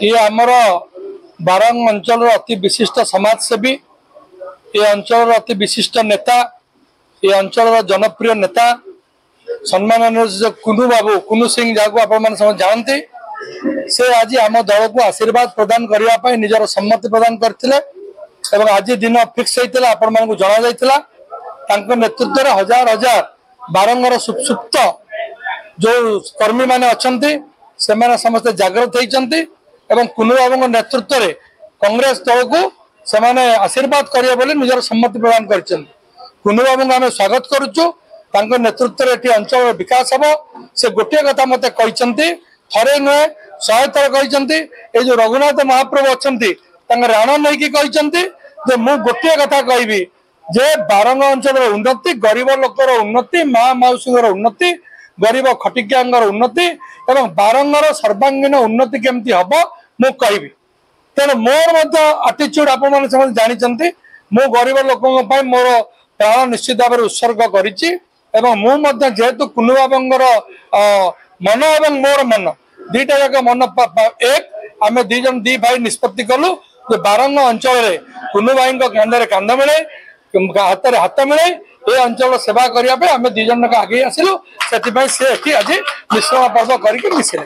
ये आमर बारंग अंचल अति विशिष्ट समाजसेवी ये अंचल अति विशिष्ट नेता ये अंचल जनप्रिय नेता सम्मान कुनु बाबू कुनु सिंह जहाँ आप जानते से आज आम दल को आशीर्वाद प्रदान करने निजर सम्मति प्रदान करते आज दिन फिक्स होता आपण मानक जना नेतृत्व में हजार हजार बारंगर सुप्त जो कर्मी माने अच्छा समस्ते जागृत होती कुनु बाबू नेतृत्व में कांग्रेस दल को सेमाने आशीर्वाद करिए बोली निजर सम्मति प्रदान कर कुनु बाबू आम स्वागत करुचु नेतृत्व में ये अंचल विकास हम से गोटे कथा मत कहते थे नुहे 100 थर कहते ये जो रघुनाथ महाप्रभु अच्छा राण नहीं कहते मु गोटे कथा कहबी जे बारंग अंचल उन्नति गरीब लोकर उन्नति माँ मौसी उन्नति गरीब खटिकिया उन्नति एवं बारंगर सर्वांगीन उन्नति केमती हम मु कहबी तेणु मोर आटीट्यूड आप जानते मु गरीब लोकों मोर प्राण निश्चित भाव उत्सर्ग करी जेहेतु कुनु बाबूर मन एवं मोर मन दीटा जाक मन एक आम दी भाई निष्पत्ति कलु जो बारंग अंचल कुनु भाई कांधे कांध मिले हाथ में हाथ मिले ये अंचल सेवा करने आम दीज आगे आसिलु से आज मिश्रण पर्व करके मिसिले।